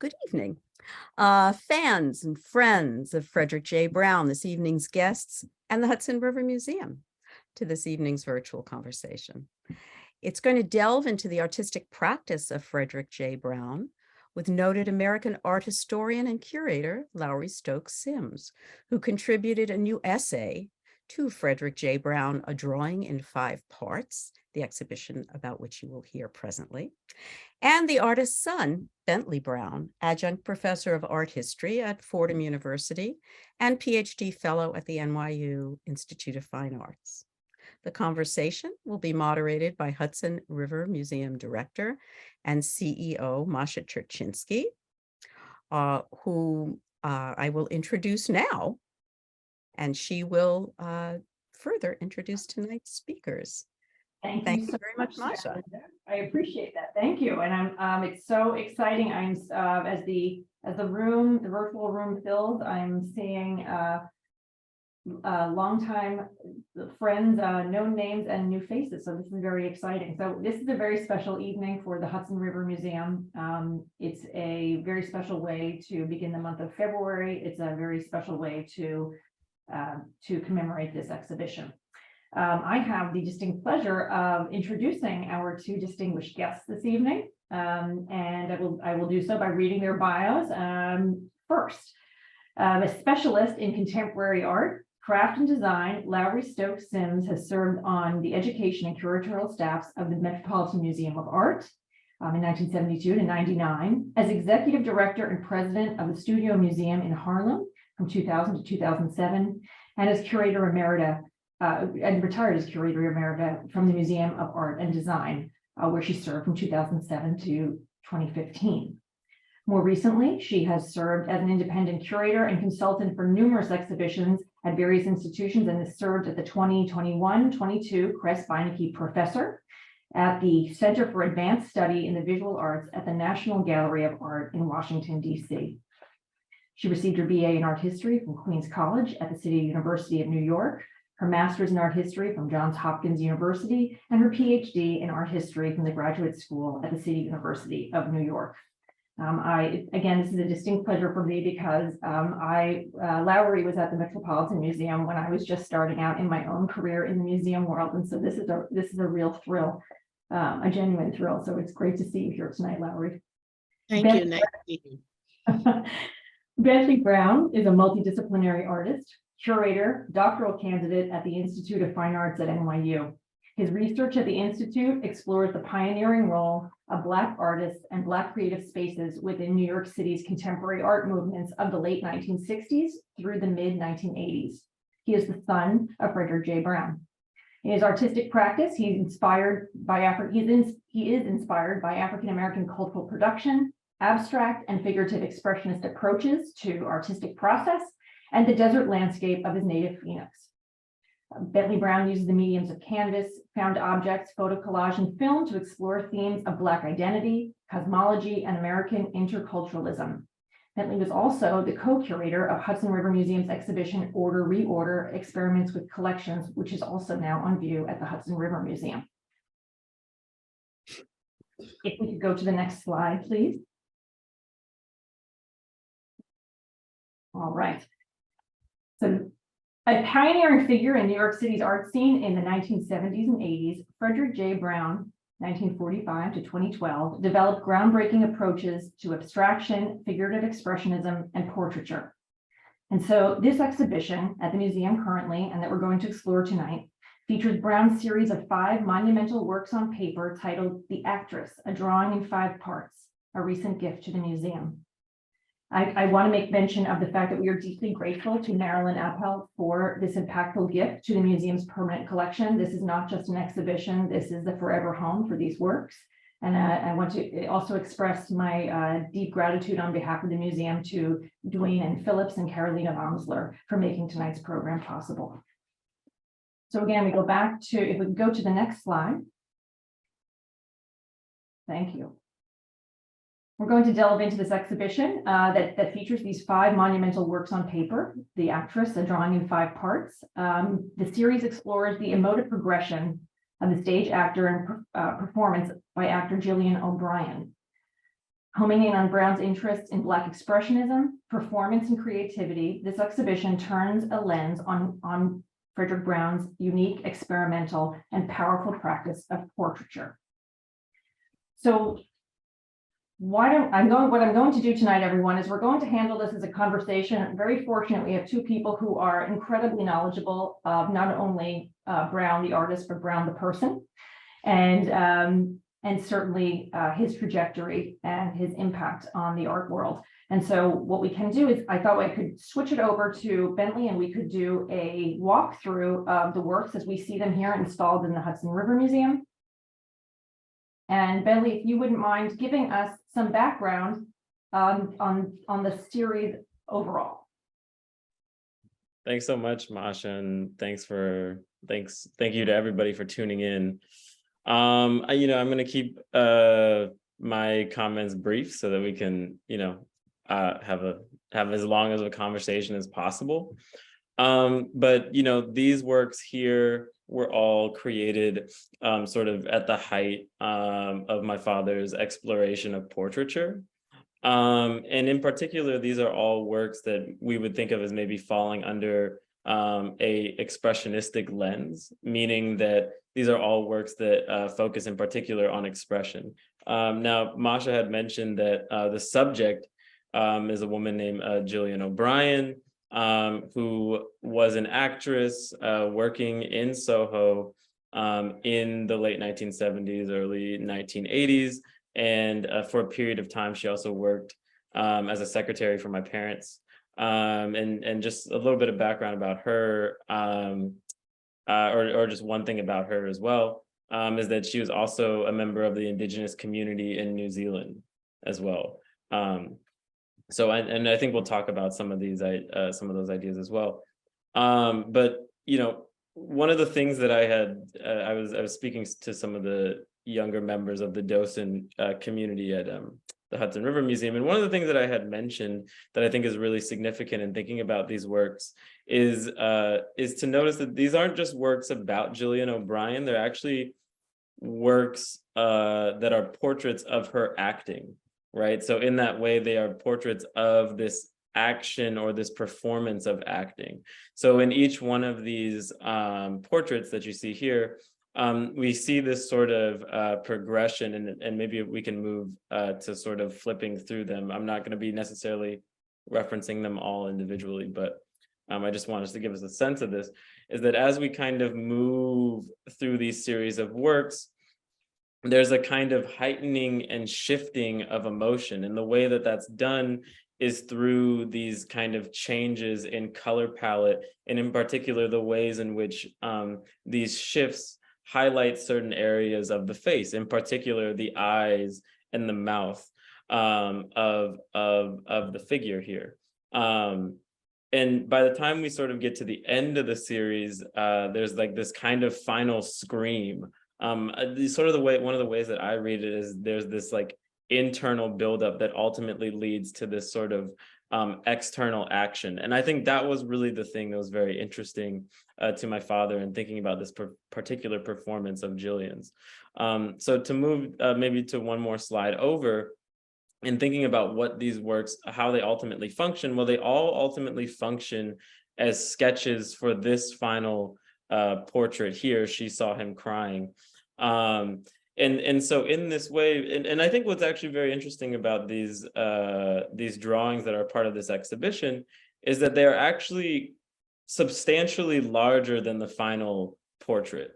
Good evening. Fans and friends of Frederick J. Brown, this evening's guests, and the Hudson River Museum to this evening's virtual conversation. It's going to delve into the artistic practice of Frederick J. Brown with noted American art historian and curator Lowery Stokes Sims, who contributed a new essay to Frederick J. Brown, A Drawing in 5 Parts, the exhibition about which you will hear presently, and the artist's son, Bentley Brown, adjunct professor of art history at Fordham University and PhD fellow at the NYU Institute of Fine Arts. The conversation will be moderated by Hudson River Museum Director and CEO Masha Turchinsky, who I will introduce now, and she will further introduce tonight's speakers. Thank you very much, Masha. I appreciate that. Thank you. And it's so exciting. I'm as the virtual room fills, I'm seeing longtime friends, known names, and new faces. So this is very exciting. So this is a very special evening for the Hudson River Museum. It's a very special way to begin the month of February. It's a very special way to commemorate this exhibition. I have the distinct pleasure of introducing our two distinguished guests this evening, and I will do so by reading their bios. First, a specialist in contemporary art, craft and design, Lowery Stokes Sims has served on the education and curatorial staffs of the Metropolitan Museum of Art in 1972 to 99, as executive director and president of the Studio Museum in Harlem from 2000 to 2007, and as curator emerita and retired as curator emerita from the Museum of Art and Design, where she served from 2007 to 2015. More recently, she has served as an independent curator and consultant for numerous exhibitions at various institutions and has served as the 2021-22 Kress Beinecke Professor at the Center for Advanced Study in the Visual Arts at the National Gallery of Art in Washington, D.C. She received her BA in Art History from Queens College at the City University of New York, her master's in art history from Johns Hopkins University, and her PhD in art history from the Graduate School at the City University of New York. Again, this is a distinct pleasure for me because Lowery was at the Metropolitan Museum when I was just starting out in my own career in the museum world, and so this is a real thrill, a genuine thrill. So it's great to see you here tonight, Lowery. Thank you. Nice to meet you. Bentley Brown is a multidisciplinary artist, curator, doctoral candidate at the Institute of Fine Arts at NYU. His research at the Institute explores the pioneering role of Black artists and Black creative spaces within New York City's contemporary art movements of the late 1960s through the mid-1980s. He is the son of Frederick J. Brown. In his artistic practice, he is inspired by African-American cultural production, abstract and figurative expressionist approaches to artistic process, and the desert landscape of his native Phoenix. Bentley Brown uses the mediums of canvas, found objects, photo collage, and film to explore themes of Black identity, cosmology, and American interculturalism. Bentley was also the co-curator of Hudson River Museum's exhibition Order, Reorder, Experiments with Collections, which is also now on view at the Hudson River Museum. If we could go to the next slide, please. All right. So, a pioneering figure in New York City's art scene in the 1970s and 80s, Frederick J. Brown, 1945 to 2012, developed groundbreaking approaches to abstraction, figurative expressionism, and portraiture. And so this exhibition at the museum currently, and that we're going to explore tonight, features Brown's series of 5 monumental works on paper titled The Actress, A Drawing in 5 Parts, a recent gift to the museum. I want to make mention of the fact that we are deeply grateful to Marilyn Appel for this impactful gift to the museum's permanent collection. This is not just an exhibition, this is the forever home for these works. And I want to also express my deep gratitude on behalf of the museum to Dwayne and Phillips and Carolina Vomsler for making tonight's program possible. So again, we go back to, if we can go to the next slide. Thank you. We're going to delve into this exhibition that features these 5 monumental works on paper, The Actress, A Drawing in 5 Parts. The series explores the emotive progression of the stage actor and performance by actor Gillian O'Brien. Homing in on Brown's interest in Black expressionism, performance, and creativity, this exhibition turns a lens on Frederick Brown's unique, experimental, and powerful practice of portraiture. So what I'm going to do tonight, everyone, is we're going to handle this as a conversation. I'm very fortunate we have two people who are incredibly knowledgeable of not only Brown, the artist, but Brown, the person, and certainly his trajectory and his impact on the art world. And so what we can do is, I thought I could switch it over to Bentley and we could do a walkthrough of the works as we see them here installed in the Hudson River Museum. And Bentley, if you wouldn't mind giving us some background on the series overall. Thanks so much, Masha, and thank you to everybody for tuning in. I'm going to keep my comments brief so that we can, have as long as a conversation as possible. But these works here were all created sort of at the height of my father's exploration of portraiture. And in particular, these are all works that we would think of as maybe falling under a expressionistic lens, meaning that these are all works that focus in particular on expression. Now, Masha had mentioned that the subject is a woman named Jillian O'Brien, who was an actress working in Soho in the late 1970s, early 1980s. And for a period of time, she also worked as a secretary for my parents. And just a little bit of background about her, or just one thing about her as well, is that she was also a member of the Indigenous community in New Zealand as well. So I think we'll talk about some of those ideas as well. But one of the things that I was speaking to some of the younger members of the docent community at the Hudson River Museum, and one of the things that I had mentioned that I think is really significant in thinking about these works is to notice that these aren't just works about Jillian O'Brien; they're actually works that are portraits of her acting. Right. So in that way, they are portraits of this action or this performance of acting. So in each one of these portraits that you see here, we see this sort of progression, and maybe we can move to sort of flipping through them. I'm not going to be necessarily referencing them all individually, but I just want us to give us a sense of this, is that as we kind of move through these series of works, there's a kind of heightening and shifting of emotion. And the way that that's done is through these kind of changes in color palette, and in particular, the ways in which these shifts highlight certain areas of the face, in particular, the eyes and the mouth of the figure here. And by the time we sort of get to the end of the series, there's like this kind of final scream. One of the ways that I read it is there's this like internal buildup that ultimately leads to this sort of external action. And I think that was really the thing that was very interesting to my father in thinking about this particular performance of Jillian's. So to move maybe to one more slide over, and thinking about what these works, how they ultimately function, well, they all ultimately function as sketches for this final portrait here. She saw him crying. And so in this way, and I think what's actually very interesting about these drawings that are part of this exhibition is that they're actually substantially larger than the final portrait.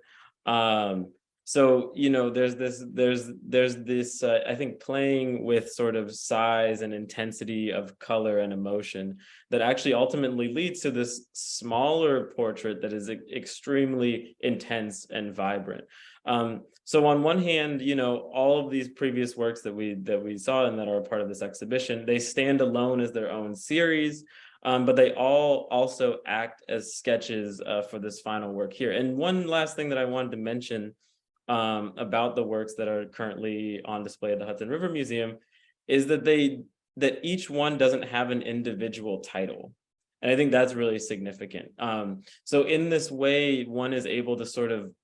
So, there's this, I think, playing with sort of size and intensity of color and emotion that actually ultimately leads to this smaller portrait that is extremely intense and vibrant. So on one hand, all of these previous works that we saw and that are part of this exhibition, they stand alone as their own series, but they all also act as sketches for this final work here. And one last thing that I wanted to mention about the works that are currently on display at the Hudson River Museum is that each one doesn't have an individual title. And I think that's really significant. So in this way, one is able to sort of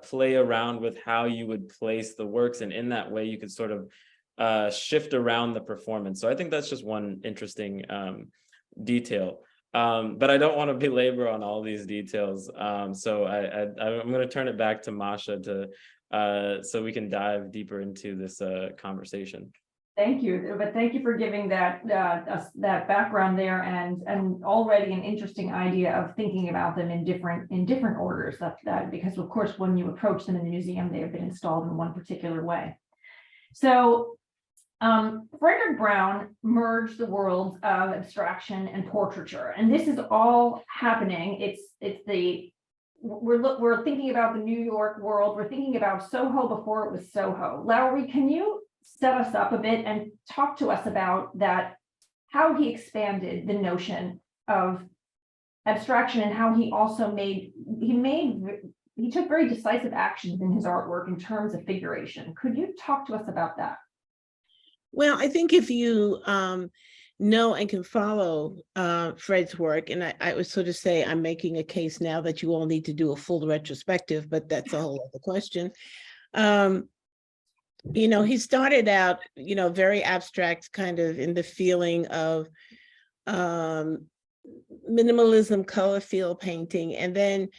play around with how you would place the works. And in that way, you could sort of shift around the performance. So I think that's just one interesting detail. But I don't want to belabor on all these details. So I'm going to turn it back to Masha so we can dive deeper into this conversation. Thank you, but thank you for giving that that background there, and already an interesting idea of thinking about them in different orders. That because of course when you approach them in the museum, they have been installed in one particular way. So Frederick Brown merged the worlds of abstraction and portraiture, and this is all happening. We're thinking about the New York world. We're thinking about Soho before it was Soho. Lowery, can you set us up a bit and talk to us about that, how he expanded the notion of abstraction and how he also he took very decisive actions in his artwork in terms of figuration. Could you talk to us about that? Well, I think if you know and can follow Fred's work, and I would sort of say I'm making a case now that you all need to do a full retrospective, but that's a whole other question. You know, he started out, you know, very abstract, kind of in the feeling of minimalism, color field painting. And then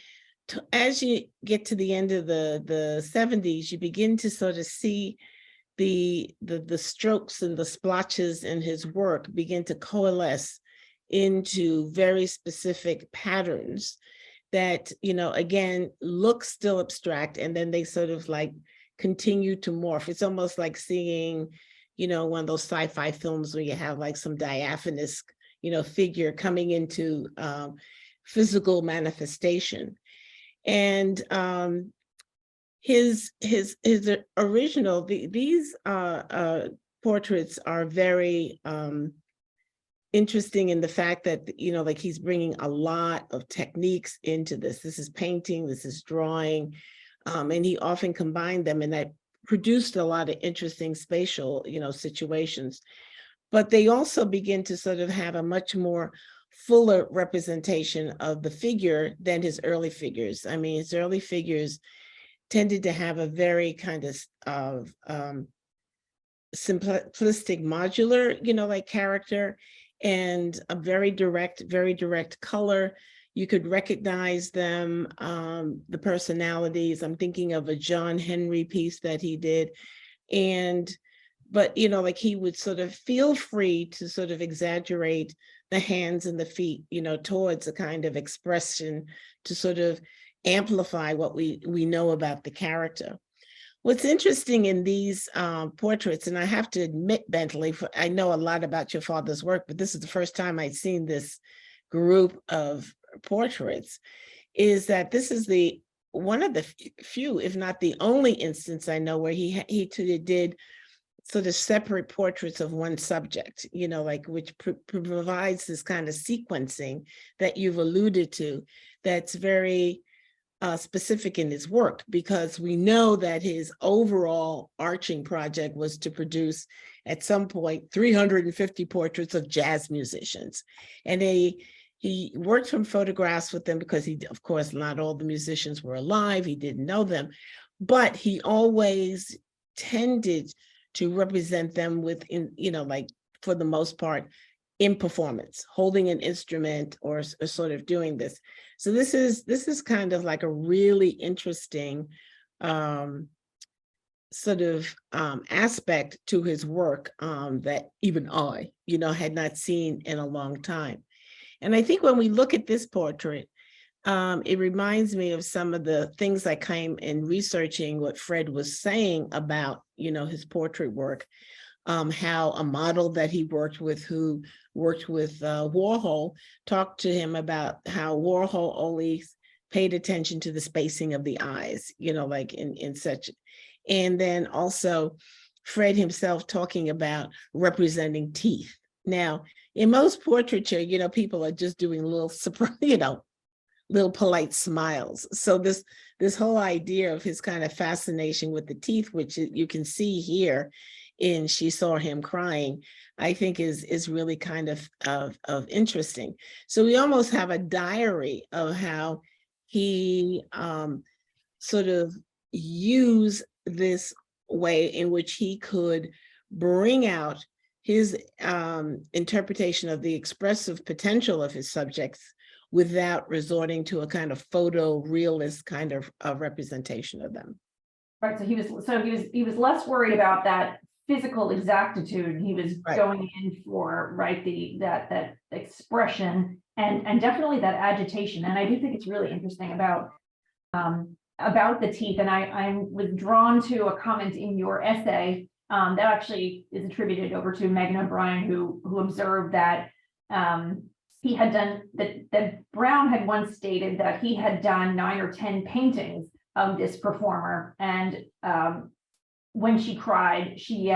as you get to the end of the 70s, you begin to sort of see the strokes and the splotches in his work begin to coalesce into very specific patterns that, you know, again, look still abstract, and then they sort of like continue to morph. It's almost like seeing, you know, one of those sci-fi films where you have like some diaphanous, you know, figure coming into physical manifestation. And his original, these portraits are very interesting in the fact that, you know, like he's bringing a lot of techniques into this. This is painting, this is drawing, and he often combined them, and that produced a lot of interesting spatial, you know, situations. But they also begin to sort of have a much more fuller representation of the figure than his early figures. I mean, his early figures tended to have a very kind of simplistic modular, you know, like character, and a very direct color. You could recognize them, the personalities. I'm thinking of a John Henry piece that he did. But, you know, like he would sort of feel free to sort of exaggerate the hands and the feet, you know, towards a kind of expression to sort of amplify what we know about the character. What's interesting in these portraits, and I have to admit, Bentley, I know a lot about your father's work, but this is the first time I'd seen this group of portraits, is that this is one of the few, if not the only instance I know where he did sort of separate portraits of one subject, you know, like which provides this kind of sequencing that you've alluded to, that's very specific in his work, because we know that his overall arching project was to produce at some point 350 portraits of jazz musicians. And he worked from photographs with them because of course, not all the musicians were alive. He didn't know them, but he always tended to represent them within, you know, like for the most part, in performance, holding an instrument or sort of doing this. So this is kind of like a really interesting sort of aspect to his work that even I, you know, had not seen in a long time. And I think when we look at this portrait, it reminds me of some of the things I came in researching what Fred was saying about, you know, his portrait work, how a model that he worked with who worked with Warhol talked to him about how Warhol always paid attention to the spacing of the eyes, you know, like in such. And then also Fred himself talking about representing teeth. Now, in most portraiture, you know, people are just doing little, you know, little polite smiles. So this whole idea of his kind of fascination with the teeth, which you can see here in She Saw Him Crying, I think is really kind of interesting. So we almost have a diary of how he sort of used this way in which he could bring out his interpretation of the expressive potential of his subjects without resorting to a kind of photorealist kind of representation of them. Right, so he was less worried about that physical exactitude. He was Right. going in for, right, that expression and definitely that agitation. And I do think it's really interesting about the teeth. And I was drawn to a comment in your essay that actually is attributed over to Megan O'Brien, who observed that he had done that Brown had once stated that he had done 9 or 10 paintings of this performer, and when she cried, she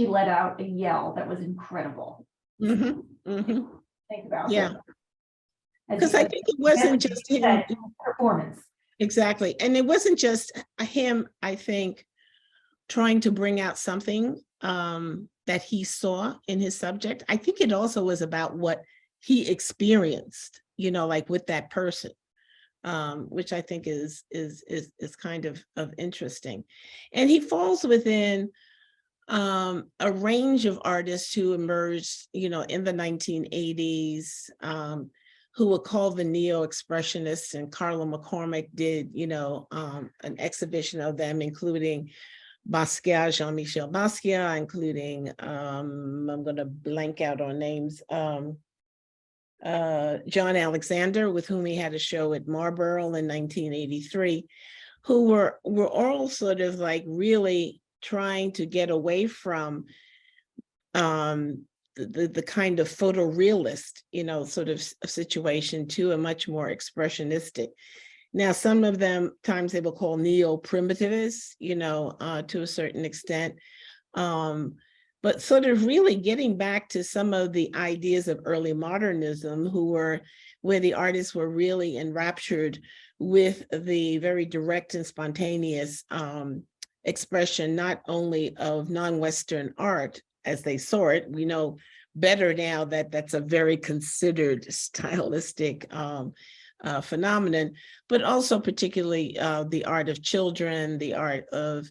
let out a yell that was incredible. Mm-hmm, mm-hmm. Think about Yeah, it. because I think it wasn't just him. Performance. Exactly, and it wasn't just him, I think, trying to bring out something that he saw in his subject. I think it also was about what he experienced, you know, like with that person, which I think is kind of interesting. And he falls within a range of artists who emerged, you know, in the 1980s, who were called the neo-expressionists, and Carla McCormick did, you know, an exhibition of them, including Basquiat, Jean-Michel Basquiat, including, I'm going to blank out on names, John Alexander, with whom he had a show at Marlborough in 1983, who were all sort of like really trying to get away from the kind of photorealist, you know, sort of situation to a much more expressionistic. Now, some of them times they will call neo-primitivists, you know, to a certain extent. But sort of really getting back to some of the ideas of early modernism, where the artists were really enraptured with the very direct and spontaneous expression, not only of non-Western art as they saw it. We know better now that that's a very considered stylistic phenomenon, but also particularly the art of children, the art of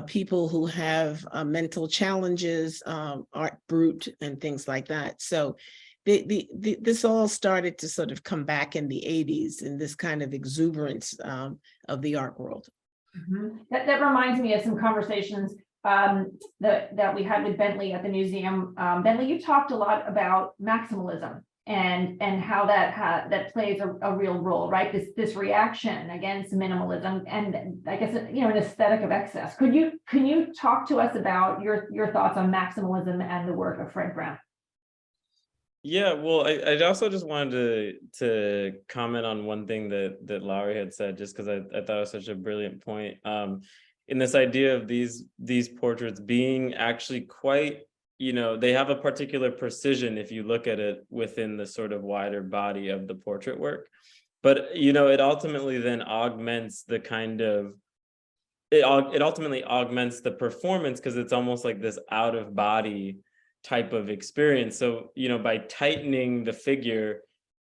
people who have mental challenges, art brut, and things like that. So this all started to sort of come back in the 80s in this kind of exuberance of the art world. Mm-hmm. That reminds me of some conversations that we had with Bentley at the museum. Bentley, you talked a lot about maximalism and how that plays a real role, right? This reaction against minimalism, and I guess, you know, an aesthetic of excess. Can you talk to us about your thoughts on maximalism and the work of Fred Brown? Yeah, well, I also just wanted to comment on one thing that Lowery had said, just because I thought it was such a brilliant point. In this idea of these portraits being actually quite, you know, they have a particular precision if you look at it within the sort of wider body of the portrait work. But, you know, it ultimately then augments the kind of, it ultimately augments the performance, because it's almost like this out of body type of experience. So, you know, by tightening the figure,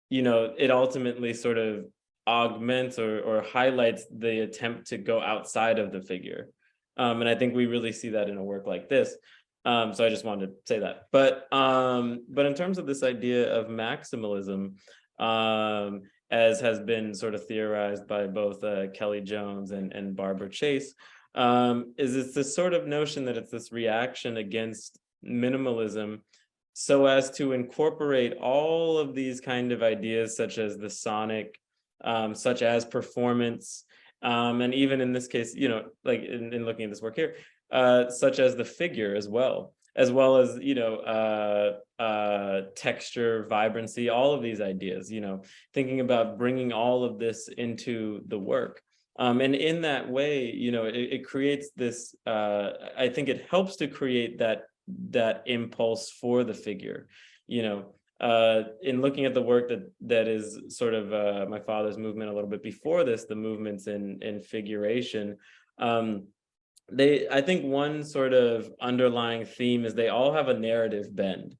you know, it ultimately sort of augments or highlights the attempt to go outside of the figure. And I think we really see that in a work like this. So I just wanted to say that. But in terms of this idea of maximalism, as has been sort of theorized by both Kelly Jones and Barbara Chase, is it's this sort of notion that it's this reaction against minimalism so as to incorporate all of these kind of ideas, such as the sonic, such as performance, and even in this case, you know, like in looking at this work here, such as the figure as well as, you know, texture, vibrancy, all of these ideas, you know, thinking about bringing all of this into the work. And in that way, you know, it creates this, I think it helps to create that impulse for the figure, you know, in looking at the work that is sort of my father's movement a little bit before this, the movements in figuration. I think one sort of underlying theme is they all have a narrative bend,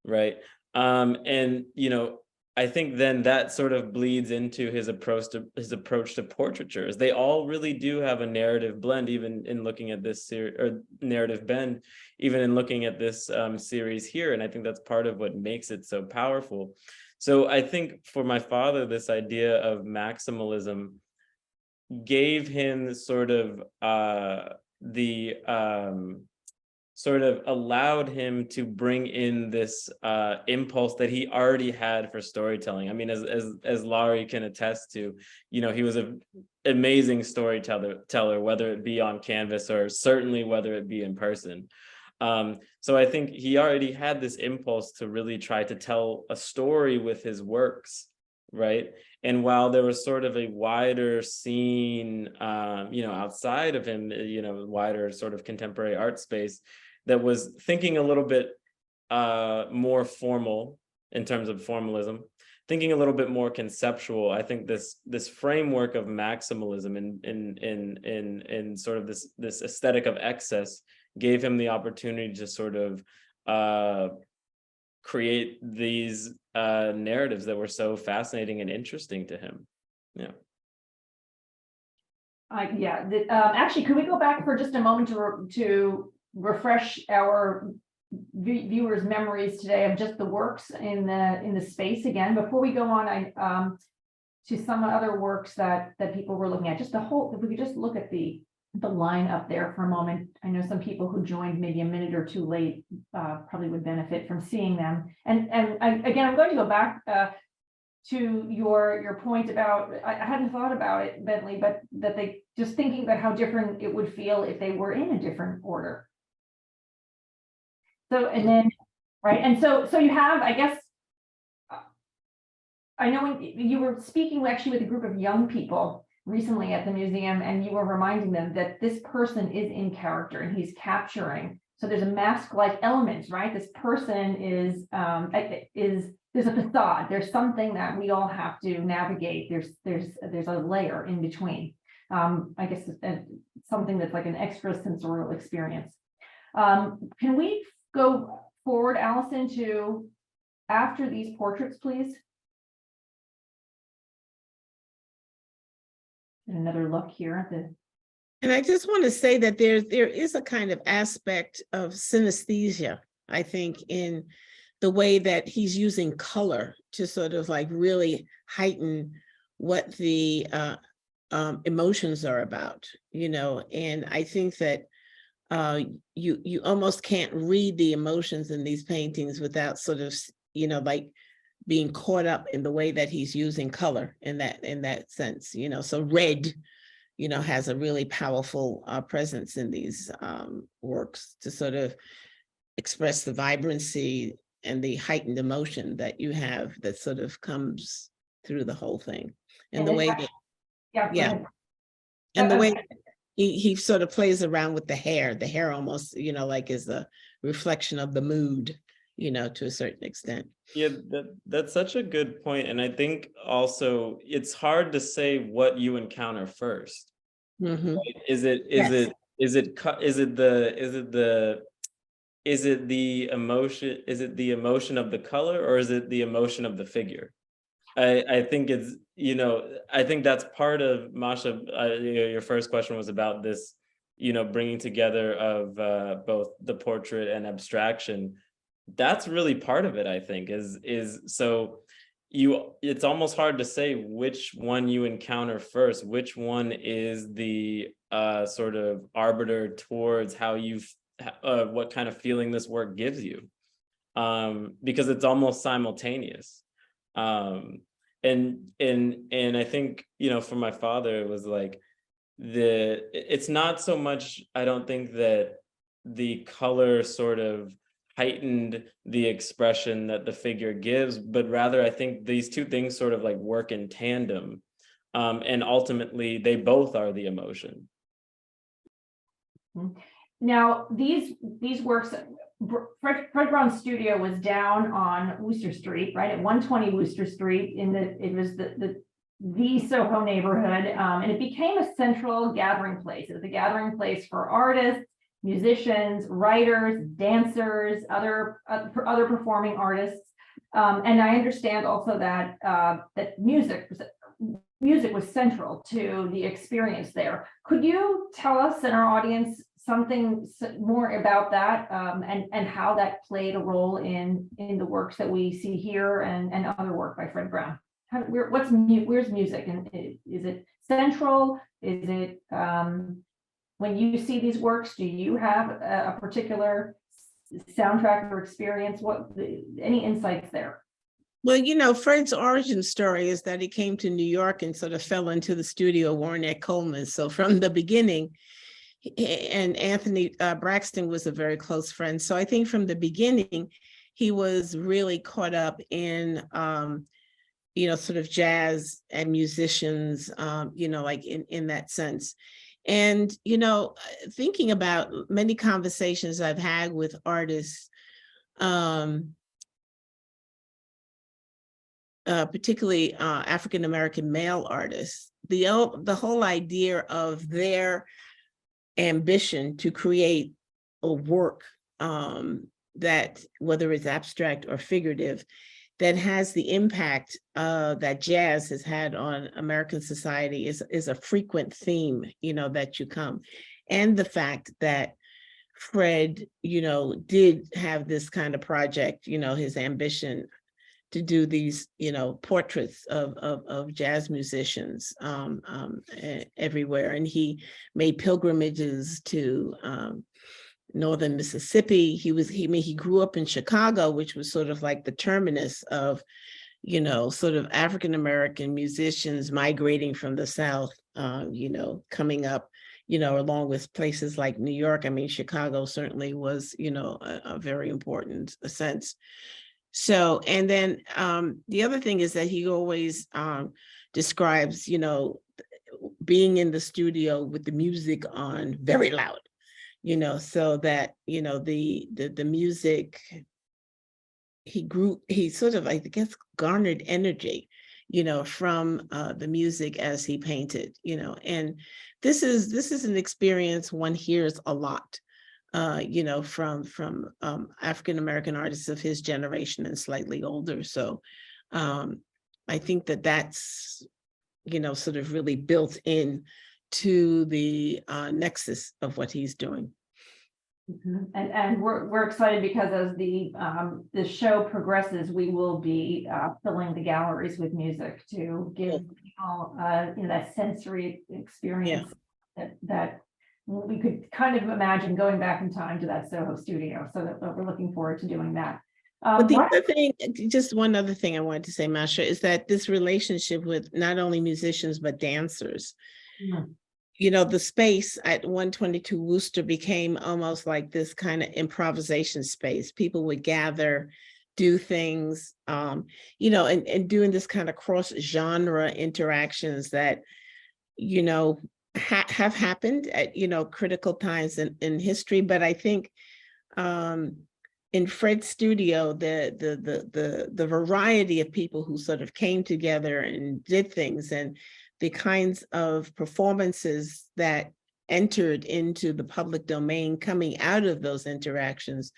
right? And, you know, I think then that sort of bleeds into his approach to portraitures. They all really do have a narrative blend, even in looking at this series, or narrative bend, even in looking at this series here. And I think that's part of what makes it so powerful. So I think for my father, this idea of maximalism gave him sort of sort of allowed him to bring in this impulse that he already had for storytelling. I mean, as Lowery can attest to, you know, he was an amazing storyteller, whether it be on canvas or certainly whether it be in person. So I think he already had this impulse to really try to tell a story with his works, right? And while there was sort of a wider scene, you know, outside of him, you know, wider sort of contemporary art space that was thinking a little bit more formal in terms of formalism, thinking a little bit more conceptual. I think this framework of maximalism in sort of this aesthetic of excess gave him the opportunity to sort of create these narratives that were so fascinating and interesting to him. Yeah. Actually, could we go back for just a moment to refresh our viewers' memories today of just the works in the space again before we go on to some other works that people were looking at. Just the whole, if we could just look at the line up there for a moment. I know some people who joined maybe a minute or two late probably would benefit from seeing them. And again, I'm going to go back to your point about, I hadn't thought about it, Bentley, but that they just thinking about how different it would feel if they were in a different order. So, and then, right. And so you have, I guess, I know when you were speaking actually with a group of young people recently at the museum, and you were reminding them that this person is in character and he's capturing. So there's a mask-like element, right? This person is there's a facade. There's something that we all have to navigate. There's a layer in between. I guess something that's like an extrasensorial experience. Can we go forward, Allison, to after these portraits, please? Another look here at the. And I just want to say that there is a kind of aspect of synesthesia, I think, in the way that he's using color to sort of like really heighten what the emotions are about, you know. And I think that you almost can't read the emotions in these paintings without sort of, you know, like being caught up in the way that he's using color in that sense, you know. So red, you know, has a really powerful presence in these works to sort of express the vibrancy and the heightened emotion that you have that sort of comes through the whole thing. And the way that, and the way he sort of plays around with the hair almost, you know, like is a reflection of the mood, you know, to a certain extent. Yeah, that's such a good point. And I think also it's hard to say what you encounter first. Mm-hmm. Right? Is it the emotion of the color, or is it the emotion of the figure? I think it's, you know, I think that's part of Masha. Your first question was about this, you know, bringing together of both the portrait and abstraction. That's really part of it, I think, is so it's almost hard to say which one you encounter first, which one is the sort of arbiter towards how what kind of feeling this work gives you, because it's almost simultaneous. And I think, you know, for my father, it was like it's not so much, I don't think that the color sort of heightened the expression that the figure gives, but rather I think these two things sort of like work in tandem, and ultimately they both are the emotion. Now these works, Fred Brown's studio was down on Wooster Street, right at 120 Wooster Street. It was the Soho neighborhood, and it became a central gathering place. It was a gathering place for artists, musicians, writers, dancers, other performing artists. And I understand also that that music was central to the experience there. Could you tell us and our audience something more about that, and how that played a role in the works that we see here and other work by Fred Brown? Where's music, and is it central? Is it when you see these works, do you have a particular soundtrack or experience? Any insights there? Well, Fred's origin story is that he came to New York and sort of fell into the studio Warren at Coleman. So from the beginning, and Anthony Braxton was a very close friend. So I think from the beginning, he was really caught up in, sort of jazz and musicians, like in that sense. And, thinking about many conversations I've had with artists, particularly African-American male artists, the whole idea of their ambition to create a work that, whether it's abstract or figurative, that has the impact that jazz has had on American society is a frequent theme, that you come. And the fact that Fred, did have this kind of project, his ambition to do these, portraits of jazz musicians everywhere. And he made pilgrimages to northern Mississippi. He grew up in Chicago, which was sort of like the terminus of, sort of African-American musicians migrating from the South, coming up, along with places like New York. I mean, Chicago certainly was, a very important sense. So, and then the other thing is that he always describes, being in the studio with the music on very loud, so that, the music, he sort of, I guess, garnered energy, from the music as he painted, and this is an experience one hears a lot. From African-American artists of his generation and slightly older. So I think that's, sort of really built in to the nexus of what he's doing. And we're excited because as the show progresses, we will be filling the galleries with music to give people that sensory experience that we could kind of imagine going back in time to that Soho studio. So that we're looking forward to doing that. But the other thing, just one other thing I wanted to say, Masha, is that this relationship with not only musicians, but dancers, the space at 122 Wooster became almost like this kind of improvisation space. People would gather, do things, and doing this kind of cross-genre interactions that, have happened at critical times in history. But I think in Fred's studio, the variety of people who sort of came together and did things, and the kinds of performances that entered into the public domain coming out of those interactions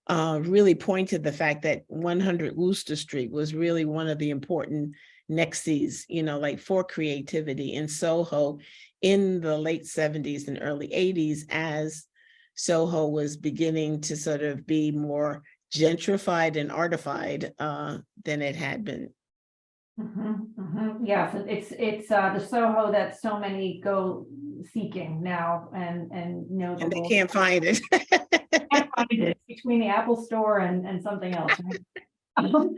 really pointed the fact that 100 Wooster Street was really one of the important nexus, like for creativity in Soho in the late 70s and early 80s, as Soho was beginning to sort of be more gentrified and artified than it had been. Yes, it's the Soho that so many go seeking now and know And they can't find it. Can't find it between the Apple Store and something else. Right?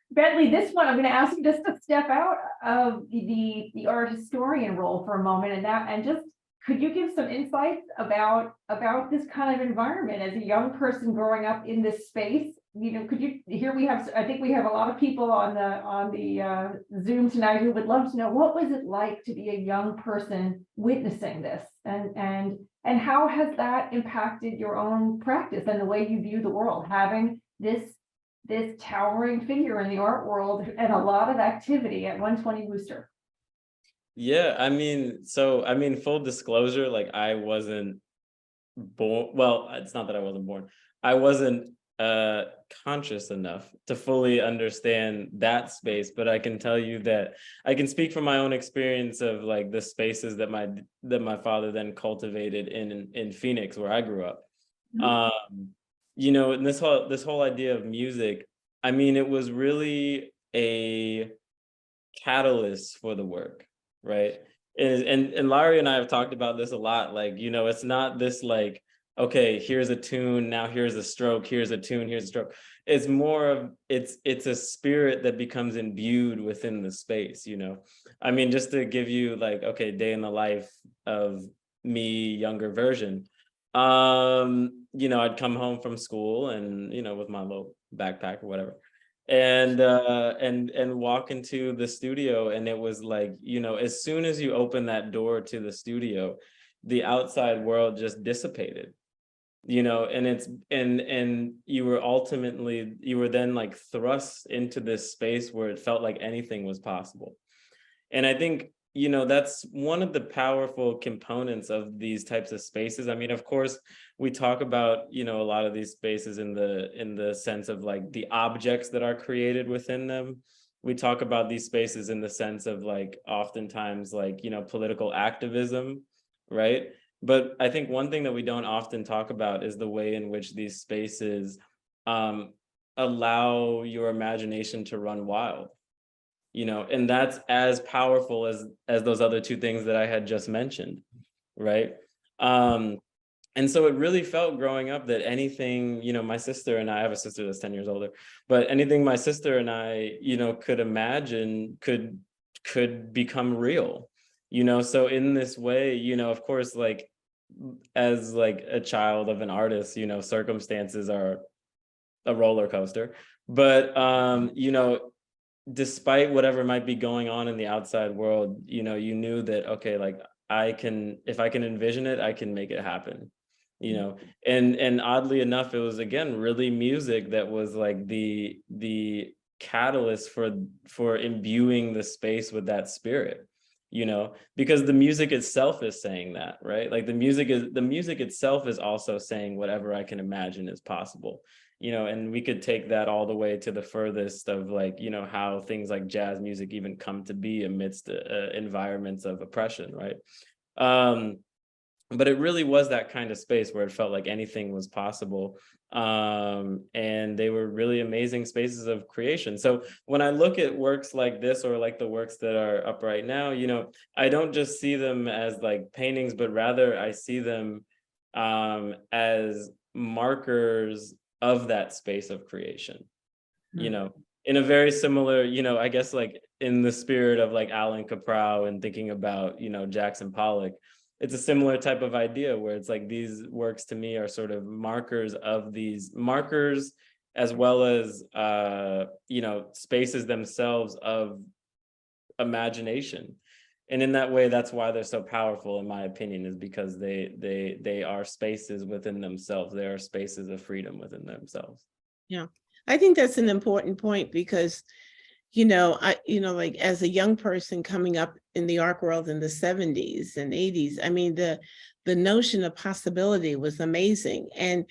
Bentley, this one I'm going to ask you just to step out of the art historian role for a moment, and just could you give some insights about this kind of environment as a young person growing up in this space? Could you, I think we have a lot of people on the Zoom tonight who would love to know, what was it like to be a young person witnessing this, and how has that impacted your own practice and the way you view the world, having this towering figure in the art world and a lot of activity at 120 Wooster? Yeah, full disclosure, like I wasn't born, well, it's not that I wasn't born. I wasn't conscious enough to fully understand that space, but I can tell you that I can speak from my own experience of like the spaces that my father then cultivated in Phoenix, where I grew up. You know, and this whole idea of music, I mean, it was really a catalyst for the work, right? And Larry and I have talked about this a lot. Like, you know, it's not this like, okay, here's a tune, now here's a stroke, here's a tune, here's a stroke. It's more of it's a spirit that becomes imbued within the space, you know. I mean, just to give you like, okay, day in the life of me, younger version. You know, I'd come home from school and, you know, with my little backpack or whatever, and walk into the studio, and it was like, you know, as soon as you open that door to the studio, the outside world just dissipated, you know, and you were then like thrust into this space where it felt like anything was possible. And I think, you know, that's one of the powerful components of these types of spaces. I mean, of course, we talk about, you know, a lot of these spaces in the sense of like the objects that are created within them. We talk about these spaces in the sense of like oftentimes like, you know, political activism, right? But I think one thing that we don't often talk about is the way in which these spaces allow your imagination to run wild. You know, and that's as powerful as those other two things that I had just mentioned, right? And so it really felt growing up that anything, you know, my sister and I have a sister that's 10 years older, but anything my sister and I, you know, could imagine could become real, you know. So in this way, you know, of course, like as like a child of an artist, you know, circumstances are a roller coaster, but you know, despite whatever might be going on in the outside world, you know, you knew that, okay, like if I can envision it, I can make it happen, you know. And oddly enough, it was again really music that was like the catalyst for imbuing the space with that spirit, you know, because the music itself is saying that, right? Like the music itself is also saying whatever I can imagine is possible, you know. And we could take that all the way to the furthest of like, you know, how things like jazz music even come to be amidst environments of oppression, right? But it really was that kind of space where it felt like anything was possible. And they were really amazing spaces of creation. So when I look at works like this, or like the works that are up right now, you know, I don't just see them as like paintings, but rather I see them as markers of that space of creation, you know, in a very similar, you know, I guess like in the spirit of like Alan Caprow and thinking about, you know, Jackson Pollock. It's a similar type of idea where it's like these works to me are sort of markers as well as you know, spaces themselves of imagination. And in that way, that's why they're so powerful, in my opinion, is because they are spaces within themselves. They are spaces of freedom within themselves. Yeah, I think that's an important point because, you know, like as a young person coming up in the art world in the 70s and 80s, I mean, the notion of possibility was amazing. And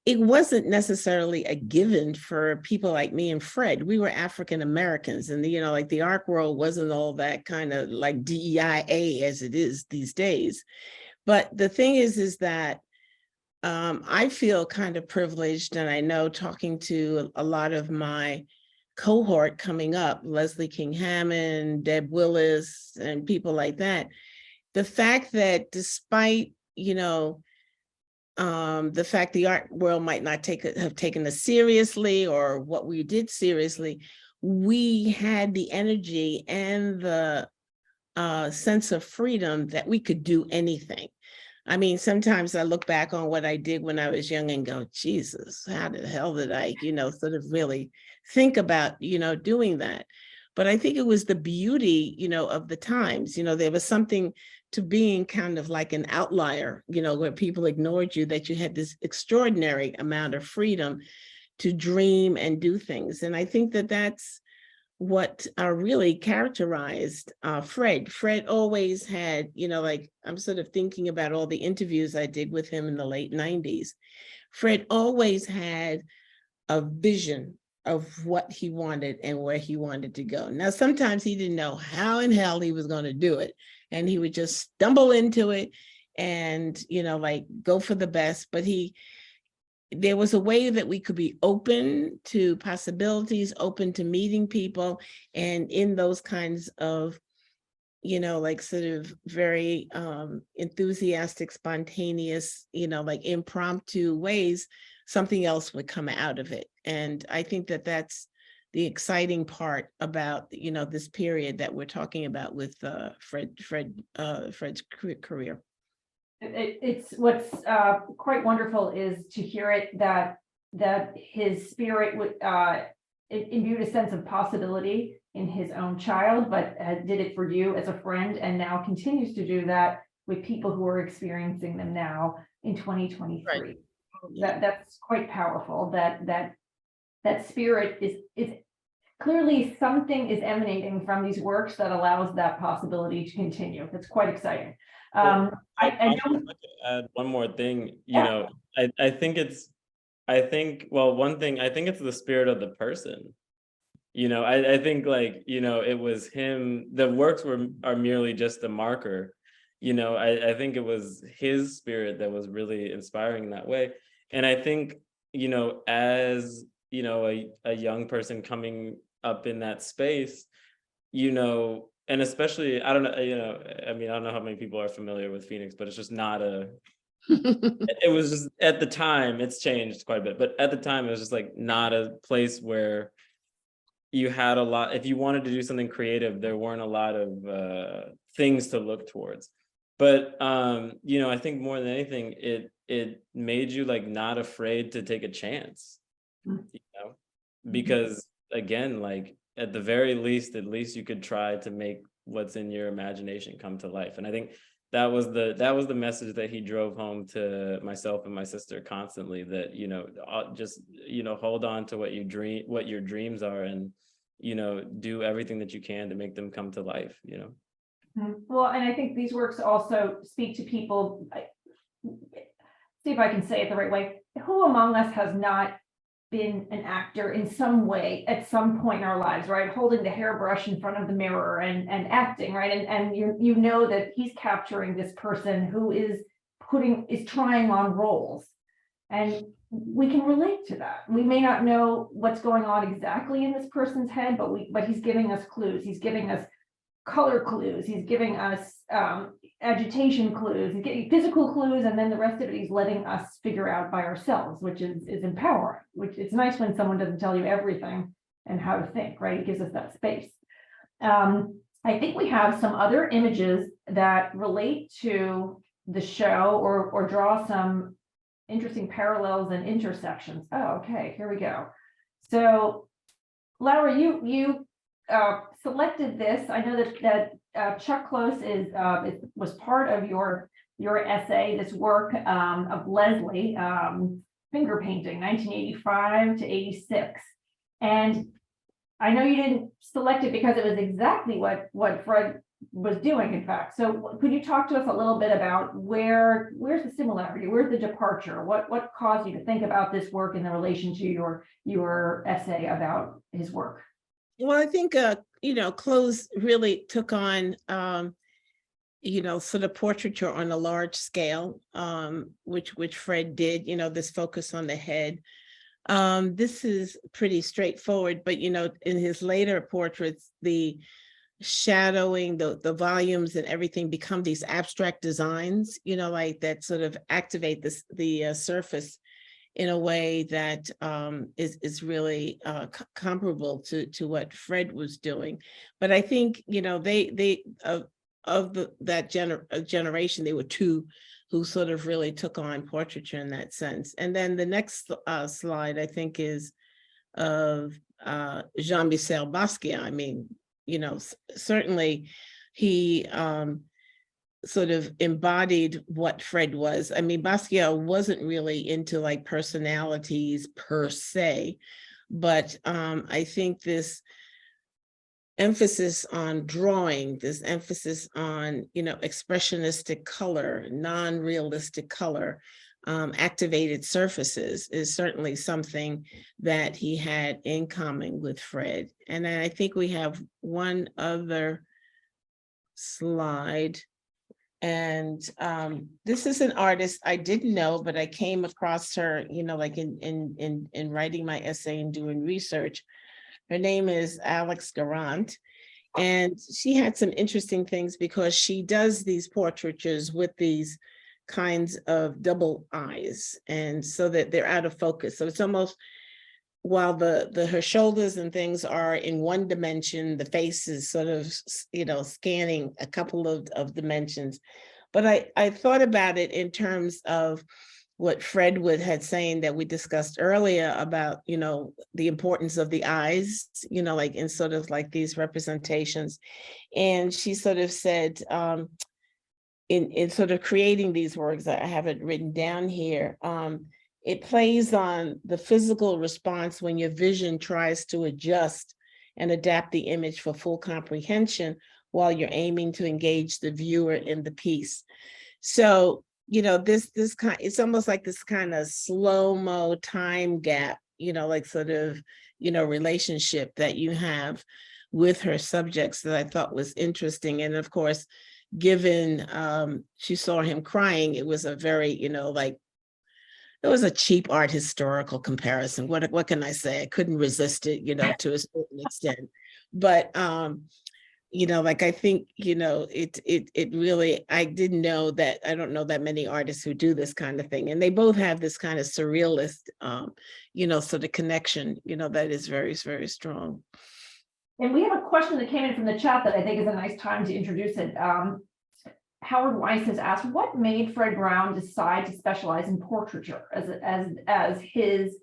it wasn't necessarily a given for people like me and Fred. We were African Americans, and you know, like the art world wasn't all that kind of like DEIA as it is these days. But the thing is that I feel kind of privileged, and I know talking to a lot of my cohort coming up, Leslie King Hammond, Deb Willis, and people like that, the fact that despite, you know, the fact the art world might not have taken us seriously or what we did seriously, we had the energy and the sense of freedom that we could do anything. I mean, sometimes I look back on what I did when I was young and go, Jesus, how the hell did I, you know, sort of really think about, you know, doing that? But I think it was the beauty, you know, of the times. You know, there was something to being kind of like an outlier, you know, where people ignored you, that you had this extraordinary amount of freedom to dream and do things. And I think that that's what really characterized Fred. Fred always had, you know, like I'm sort of thinking about all the interviews I did with him in the late 90s. Fred always had a vision of what he wanted and where he wanted to go. Now, sometimes he didn't know how in hell he was going to do it, and he would just stumble into it and, like, go for the best. But there was a way that we could be open to possibilities, open to meeting people, and in those kinds of, like, sort of very enthusiastic, spontaneous, like, impromptu ways, something else would come out of it. And I think that that's the exciting part about, this period that we're talking about with Fred's career. It's what's quite wonderful is to hear it that his spirit would imbued a sense of possibility in his own child, but did it for you as a friend, and now continues to do that with people who are experiencing them now in 2023. Right. That's quite powerful. That spirit is clearly something is emanating from these works that allows that possibility to continue. That's quite exciting. I don't add one more thing. Yeah. I think it's the spirit of the person. I think, like, it was him. The works are merely just a marker. I think it was his spirit that was really inspiring in that way. And I think, as a young person coming up in that space, and especially, I don't know, I don't know how many people are familiar with Phoenix, but it's just not it was just, at the time, it's changed quite a bit, but at the time it was just, like, not a place where you had a lot. If you wanted to do something creative, there weren't a lot of things to look towards. But I think more than anything, it made you, like, not afraid to take a chance, because, again, like, at the very least, at least you could try to make what's in your imagination come to life. And I think that was the message that he drove home to myself and my sister constantly, that just hold on to what your dreams are, and do everything that you can to make them come to life. Well, and I think these works also speak to people. See if I can say it the right way. Who among us has not been an actor in some way at some point in our lives, right? Holding the hairbrush in front of the mirror and acting, right? And you know that he's capturing this person who is trying on roles. And we can relate to that. We may not know what's going on exactly in this person's head, but he's giving us clues. He's giving us color clues. He's giving us agitation clues. He's getting physical clues, and then the rest of it he's letting us figure out by ourselves, which is empowering. Which it's nice when someone doesn't tell you everything and how to think, right? It gives us that space. I think we have some other images that relate to the show or draw some interesting parallels and intersections. Oh, okay, here we go. So, Lowery, you selected this. I know that Chuck Close was part of your essay, this work of Leslie, finger painting, 1985 to 86. And I know you didn't select it because it was exactly what Fred was doing, in fact. So could you talk to us a little bit about where's the similarity, where's the departure, what caused you to think about this work in the relation to your essay about his work? Well, I think Close really took on sort of portraiture on a large scale, which Fred did, this focus on the head. This is pretty straightforward, but in his later portraits, the shadowing, the volumes and everything become these abstract designs, like that sort of activate the surface in a way that is really comparable to what Fred was doing. But I think they that generation, they were two who sort of really took on portraiture in that sense. And then the next slide, I think, is of Jean-Michel Basquiat. I mean, certainly he sort of embodied what Fred was. I mean, Basquiat wasn't really into like personalities per se, but I think this emphasis on drawing, this emphasis on, expressionistic color, non-realistic color, activated surfaces is certainly something that he had in common with Fred. And then I think we have one other slide. And this is an artist I didn't know, but I came across her, you know, like in writing my essay and doing research. Her name is Alex Garant. And she had some interesting things because she does these portraitures with these kinds of double eyes, and so that they're out of focus. So it's almost, while her shoulders and things are in one dimension, the face is sort of, you know, scanning a couple of dimensions. But I thought about it in terms of what Fred had saying that we discussed earlier about, you know, the importance of the eyes, you know, like in sort of like these representations. And she sort of said, in sort of creating these works, I have it written down here, it plays on the physical response when your vision tries to adjust and adapt the image for full comprehension while you're aiming to engage the viewer in the piece. So, you know, this kind, it's almost like this kind of slow-mo time gap, you know, like sort of, you know, relationship that you have with her subjects that I thought was interesting. And of course, given she saw him crying, it was a very, you know, like, it was a cheap art historical comparison. What can I say? I couldn't resist it, you know, to a certain extent. But you know, like, I think, you know, it really, I didn't know that, I don't know that many artists who do this kind of thing. And they both have this kind of surrealist, you know, sort of connection, you know, that is very, very strong. And we have a question that came in from the chat that I think is a nice time to introduce it. Howard Weiss has asked, what made Fred Brown decide to specialize in portraiture as his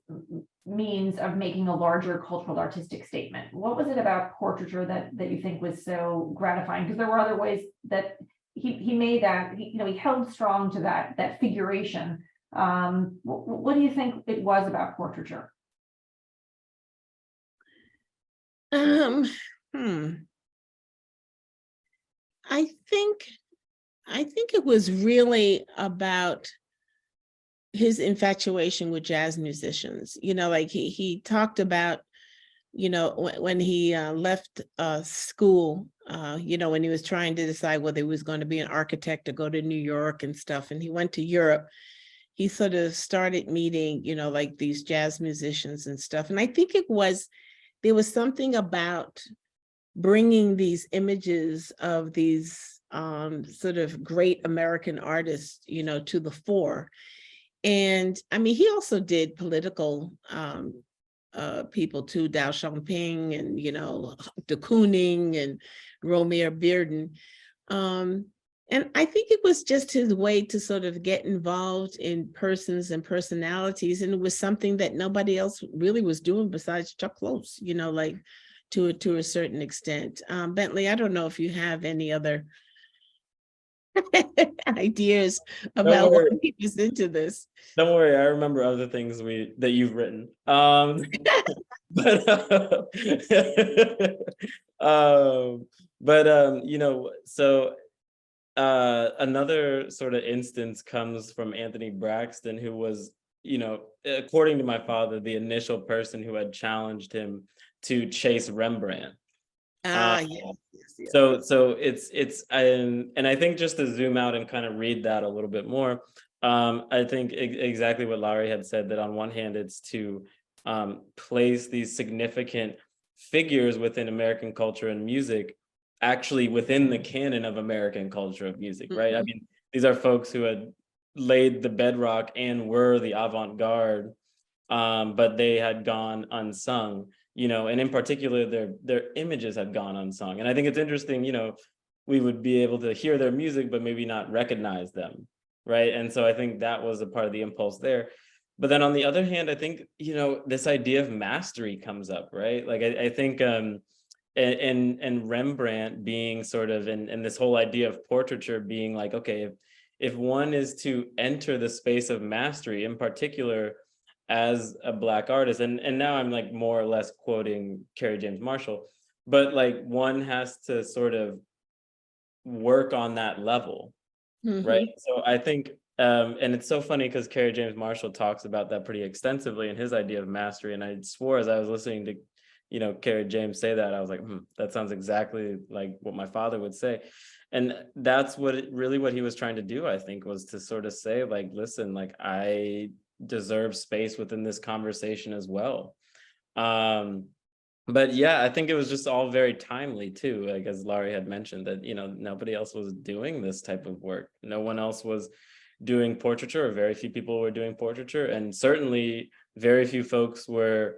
means of making a larger cultural artistic statement? What was it about portraiture that you think was so gratifying? Because there were other ways that he made that, you know, he held strong to that figuration. What do you think it was about portraiture? I think it was really about his infatuation with jazz musicians. You know, like he talked about, you know, when he left school, you know, when he was trying to decide whether he was going to be an architect or go to New York and stuff, and he went to Europe, he sort of started meeting, you know, like these jazz musicians and stuff. And I think there was something about bringing these images of these sort of great American artists, you know, to the fore. And I mean, he also did political people too, Dao Xiaoping and, you know, de Kooning and Romare Bearden. And I think it was just his way to sort of get involved in persons and personalities. And it was something that nobody else really was doing besides Chuck Close, you know, like to a certain extent. Bentley, I don't know if you have any other ideas about what he was into this. Don't worry, I remember other things that you've written. You know, so another sort of instance comes from Anthony Braxton, who was, you know, according to my father, the initial person who had challenged him to chase Rembrandt. Yes. So it's and I think just to zoom out and kind of read that a little bit more, I think exactly what Lowery had said, that on one hand it's to place these significant figures within American culture and music actually within the canon of American culture of music, right? I mean, these are folks who had laid the bedrock and were the avant-garde, but they had gone unsung. You know, and in particular, their images had gone unsung. And I think it's interesting, you know, we would be able to hear their music, but maybe not recognize them, right? And so I think that was a part of the impulse there. But then on the other hand, I think, you know, this idea of mastery comes up, right? Like I think, and Rembrandt being sort of, and this whole idea of portraiture being like, okay, if one is to enter the space of mastery, in particular, as a Black artist, and now I'm like more or less quoting Kerry James Marshall, but like one has to sort of work on that level, right? So I think And it's so funny because Kerry James Marshall talks about that pretty extensively in his idea of mastery. And I swore as I was listening to, Kerry James say that, I was like, that sounds exactly like what my father would say. And that's what he was trying to do, I think, was to sort of say, like, listen, like, I deserve space within this conversation as well. But yeah, I think it was just all very timely too, like as Laurie had mentioned, that nobody else was doing this type of work. No one else was doing portraiture, or very few people were doing portraiture, and certainly very few folks were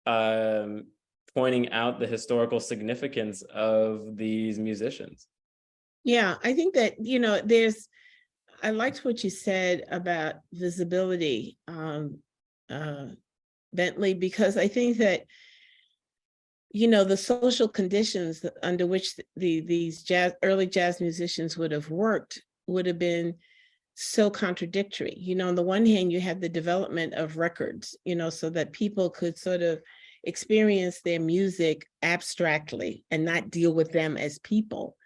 pointing out the historical significance of these musicians. Yeah, I think that, I liked what you said about visibility, Bentley, because I think that, the social conditions under which these early jazz musicians would have worked would have been so contradictory. On the one hand, you had the development of records, so that people could sort of experience their music abstractly and not deal with them as people.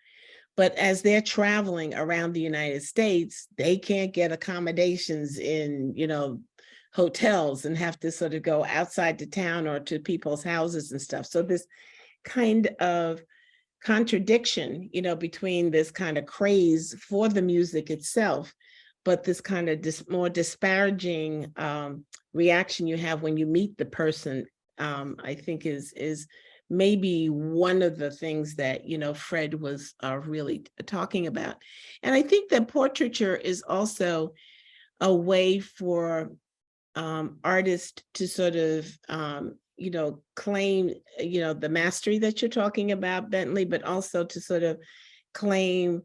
But as they're traveling around the United States, they can't get accommodations in, hotels, and have to sort of go outside the town or to people's houses and stuff. So this kind of contradiction, between this kind of craze for the music itself, but this kind of more disparaging reaction you have when you meet the person, I think is maybe one of the things that, Fred was really talking about. And I think that portraiture is also a way for artists to sort of, claim, the mastery that you're talking about, Bentley, but also to sort of claim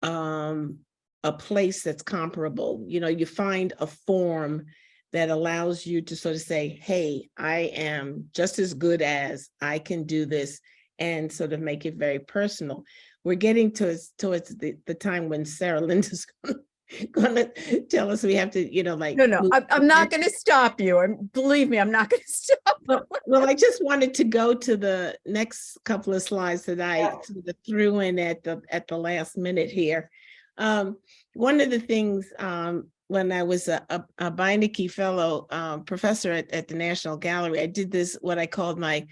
a place that's comparable. You find a form that allows you to sort of say, hey, I am just as good as, I can do this, and sort of make it very personal. We're getting towards the time when Sarah Linda's going to tell us we have to, No, I'm not going to stop you. Believe me, I'm not going to stop. Well, I just wanted to go to the next couple of slides that I sort of threw in at the last minute here. One of the things, when I was a Beinecke Fellow professor at the National Gallery, I did this, what I called my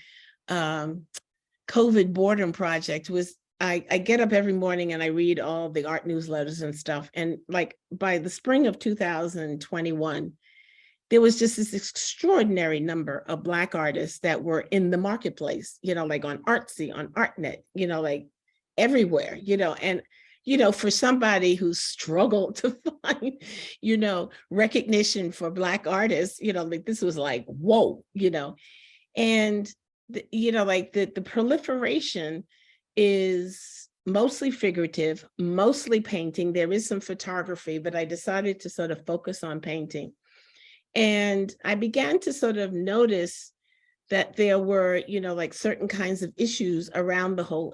COVID boredom project. Was I get up every morning and I read all the art newsletters and stuff. And like by the spring of 2021, there was just this extraordinary number of Black artists that were in the marketplace, like on Artsy, on ArtNet, like everywhere, and for somebody who struggled to find, recognition for Black artists, like this was like, whoa, and, the proliferation is mostly figurative, mostly painting. There is some photography, but I decided to sort of focus on painting. And I began to sort of notice that there were, like certain kinds of issues around the whole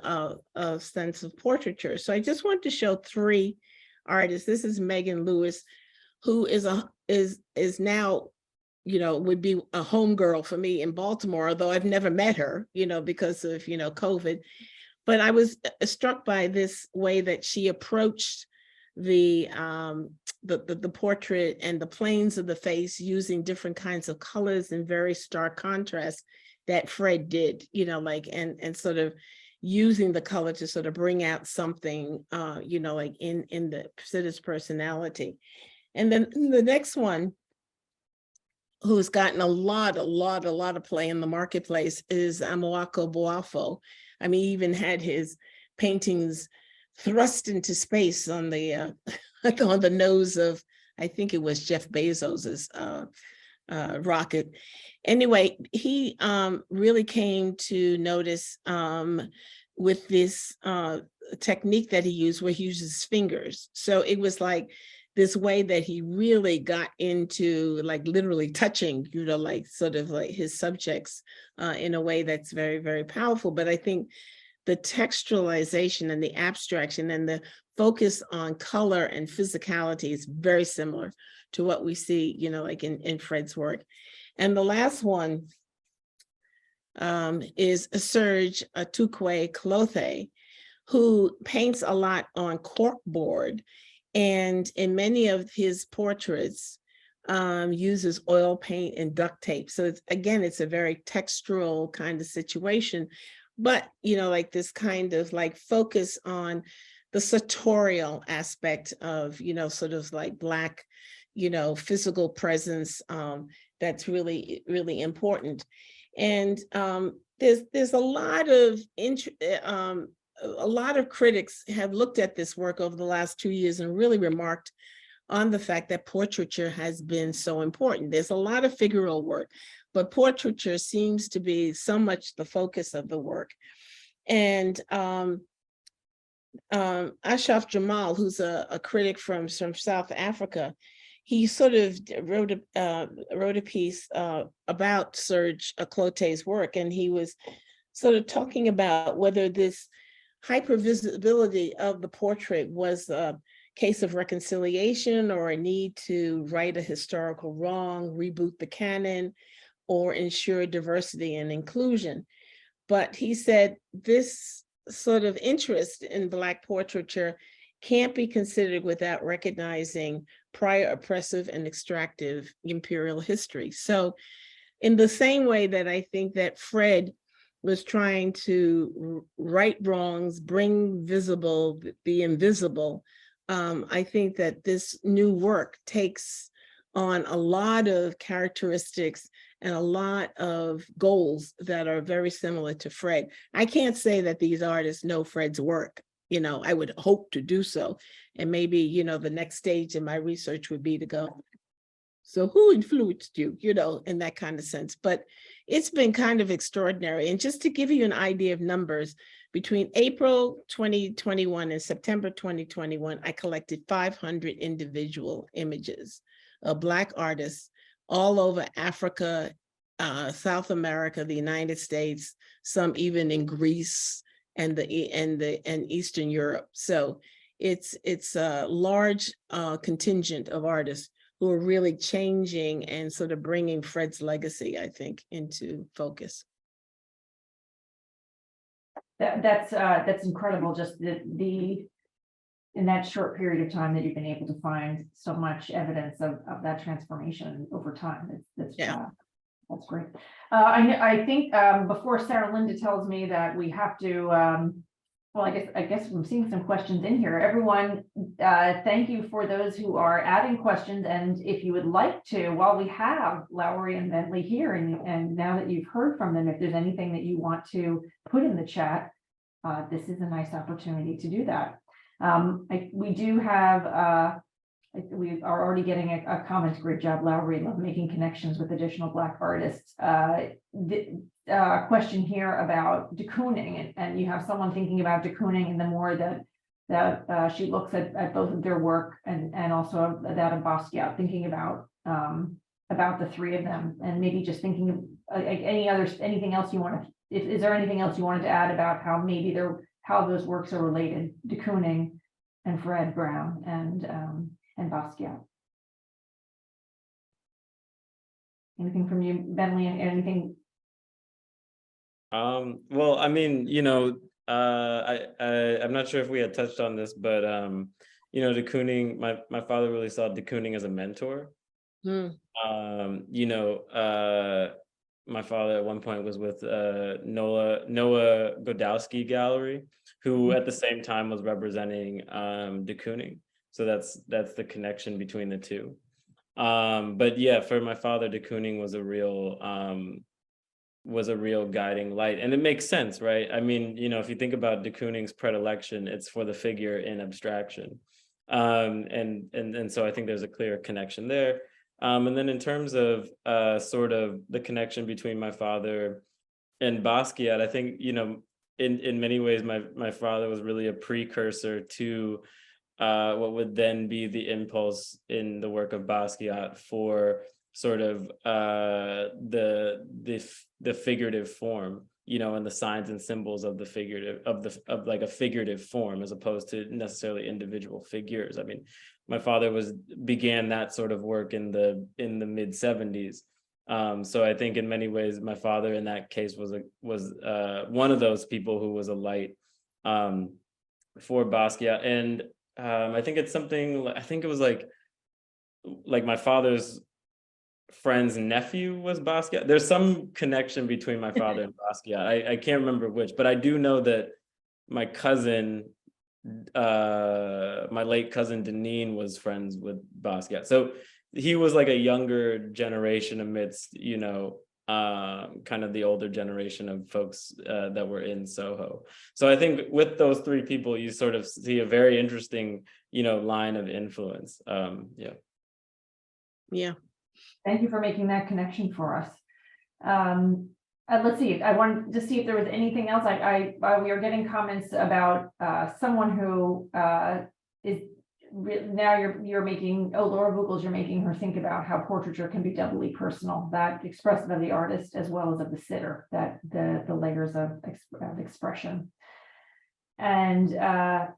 sense of portraiture. So I just want to show three artists. This is Megan Lewis, who is now, would be a homegirl for me in Baltimore, although I've never met her, because of, COVID. But I was struck by this way that she approached the portrait and the planes of the face using different kinds of colors and very stark contrast that Fred did, and sort of using the color to sort of bring out something, like in the Sitta's personality. And then the next one, who's gotten a lot of play in the marketplace, is Amoako Boafo. I mean, he even had his paintings thrust into space on the on the nose of, I think it was Jeff Bezos's rocket. Anyway, he really came to notice with this technique that he used, where he uses his fingers. So it was like this way that he really got into, like literally touching, like sort of like his subjects in a way that's very, very powerful. But I think the textualization and the abstraction and the focus on color and physicality is very similar to what we see, like in Fred's work. And the last one is Serge Atukwe Klothe, who paints a lot on corkboard. And in many of his portraits, uses oil paint and duct tape. So it's, again, it's a very textural kind of situation, but, you know, like this kind of like focus on the sartorial aspect of, you know, sort of like Black, you know, physical presence, that's really, really important. And there's a lot of a lot of critics have looked at this work over the last 2 years and really remarked on the fact that portraiture has been so important. There's a lot of figural work, but portraiture seems to be so much the focus of the work. And Ashraf Jamal, who's a critic from South Africa, he sort of wrote a piece about Serge Clotet's work, and he was sort of talking about whether this hypervisibility of the portrait was a case of reconciliation or a need to right a historical wrong, reboot the canon, or ensure diversity and inclusion. But he said this sort of interest in Black portraiture can't be considered without recognizing prior oppressive and extractive imperial history. So in the same way that I think that Fred was trying to right wrongs, bring visible the invisible, I think that this new work takes on a lot of characteristics and a lot of goals that are very similar to Fred. I can't say that these artists know Fred's work. You know, I would hope to do so. And maybe, you know, the next stage in my research would be to go, so who influenced you, you know, in that kind of sense. But it's been kind of extraordinary. And just to give you an idea of numbers, between April 2021 and September 2021, I collected 500 individual images of Black artists all over Africa, South America, the United States, some even in Greece and Eastern Europe. So it's a large contingent of artists who are really changing and sort of bringing Fred's legacy, I think, into focus. That's incredible. Just the in that short period of time that you've been able to find so much evidence of that transformation over time. That's great. I think before Sarah Linda tells me that we have to. Well, I guess I'm seeing some questions in here. Everyone, thank you for those who are adding questions. And if you would like to, while we have Lowery and Bentley here, and now that you've heard from them, if there's anything that you want to put in the chat, this is a nice opportunity to do that. We do have, we are already getting a comment. Great job, Lowery, love making connections with additional Black artists. Question here about de Kooning, and you have someone thinking about de Kooning, and the more that she looks at both of their work and also that of Basquiat, thinking about the three of them, and maybe just thinking of anything else you want to. Is there anything else you wanted to add about how those works are related, de Kooning and Fred Brown and Basquiat? Anything from you, Bentley? Anything? Well, I mean, you know, I'm not sure if we had touched on this, but you know, de Kooning, my father really saw de Kooning as a mentor. You know, my father at one point was with Noah Godowski Gallery, who at the same time was representing de Kooning. So that's the connection between the two. But yeah, for my father, de Kooning was a real guiding light, and it makes sense, right? I mean, you know, if you think about de Kooning's predilection, it's for the figure in abstraction, and so I think there's a clear connection there. And then in terms of sort of the connection between my father and Basquiat, I think, you know, in many ways, my father was really a precursor to what would then be the impulse in the work of Basquiat for sort of the figurative form, you know, and the signs and symbols of the figurative of like a figurative form, as opposed to necessarily individual figures. I mean, my father began that sort of work in the mid 70s. So I think in many ways, my father in that case was one of those people who was a light for Basquiat. And I think it's something, I think it was like my father's friend's nephew was Basquiat. There's some connection between my father and Basquiat. I can't remember which, but I do know that my cousin, my late cousin Deneen was friends with Basquiat. So he was like a younger generation amidst, you know, kind of the older generation of folks that were in Soho. So I think with those three people, you sort of see a very interesting, you know, line of influence. Yeah. Yeah. Thank you for making that connection for us. Let's see, I wanted to see if there was anything else. We are getting comments about someone who is now you're making, Laura Vogels, you're making her think about how portraiture can be doubly personal, that expressive of the artist as well as of the sitter, that the layers of expression. And I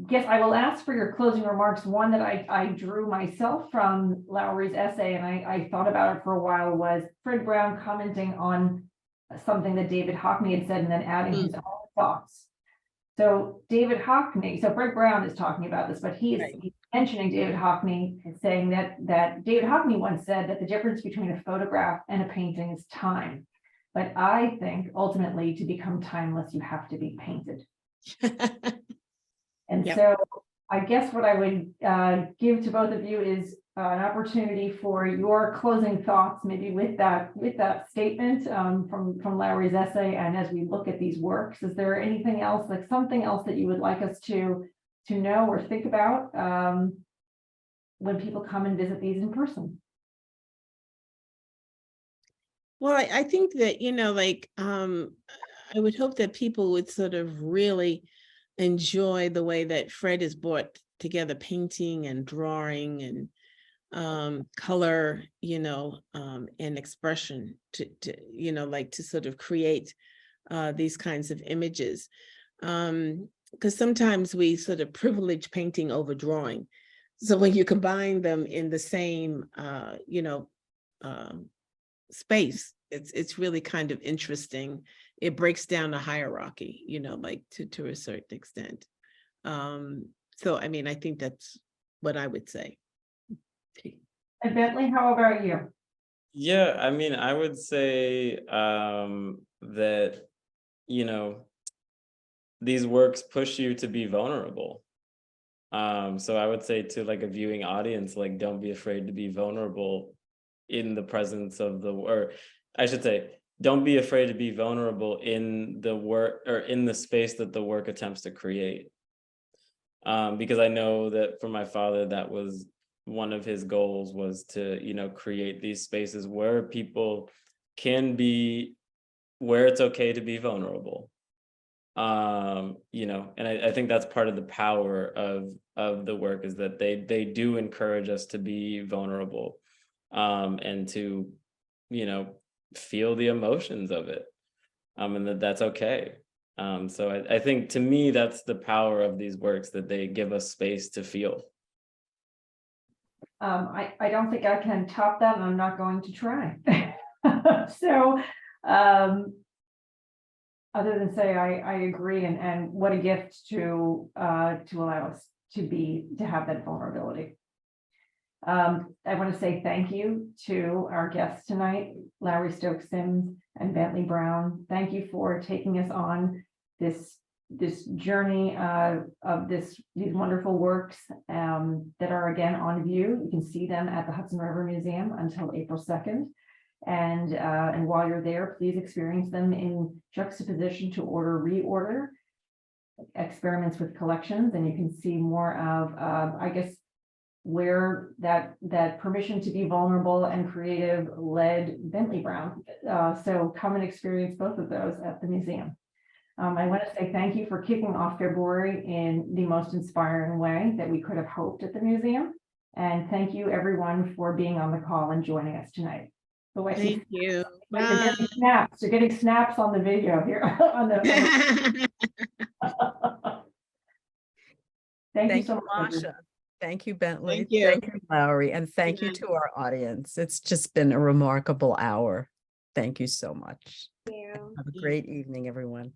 guess I will ask for your closing remarks. One that I drew myself from Lowery's essay, and I thought about it for a while, was Fred Brown commenting on something that David Hockney had said and then adding his own thoughts. So David Hockney, so Fred Brown is talking about this, but he's mentioning David Hockney and saying that David Hockney once said that the difference between a photograph and a painting is time. But I think ultimately to become timeless, you have to be painted. And so I guess what I would give to both of you is an opportunity for your closing thoughts, maybe with that statement from Lowery's essay. And as we look at these works, is there anything else, like something else that you would like us to know or think about when people come and visit these in person? Well, I think that, you know, like, I would hope that people would sort of really enjoy the way that Fred has brought together painting and drawing and color, you know, and expression to, you know, like to sort of create these kinds of images. Because sometimes we sort of privilege painting over drawing. So when you combine them in the same, you know, space, it's really kind of interesting. It breaks down the hierarchy, you know, like to a certain extent. So, I mean, I think that's what I would say. And Bentley, how about you? Yeah, I mean, I would say that, you know, these works push you to be vulnerable. So I would say to like a viewing audience, like, don't be afraid to be vulnerable in the presence of or I should say, don't be afraid to be vulnerable in the work or in the space that the work attempts to create. Because I know that for my father, that was one of his goals, was to, you know, create these spaces where people can be, where it's okay to be vulnerable. You know, and I think that's part of the power of the work, is that they do encourage us to be vulnerable, and to, you know, feel the emotions of it, and that's okay. So I think, to me, that's the power of these works, that they give us space to feel. I don't think I can top that, and I'm not going to try. So other than say I agree, and what a gift to allow us to have that vulnerability. I want to say thank you to our guests tonight, Lowery Stokes Sims and Bentley Brown. Thank you for taking us on this journey of these wonderful works that are again on view. You can see them at the Hudson River Museum until April 2nd. And while you're there, please experience them in juxtaposition to reorder experiments with collections, and you can see more of I guess where that permission to be vulnerable and creative led Bentley Brown. So come and experience both of those at the museum. I want to say thank you for kicking off February in the most inspiring way that we could have hoped at the museum. And thank you everyone for being on the call and joining us tonight. So Thank you. Like you're getting snaps. You're getting snaps on the video here. Thank you so much, Masha. Thank you, Bentley. Thank you. Thank you, Lowery. And thank you to our audience. It's just been a remarkable hour. Thank you so much. Thank you. Have a great evening, everyone.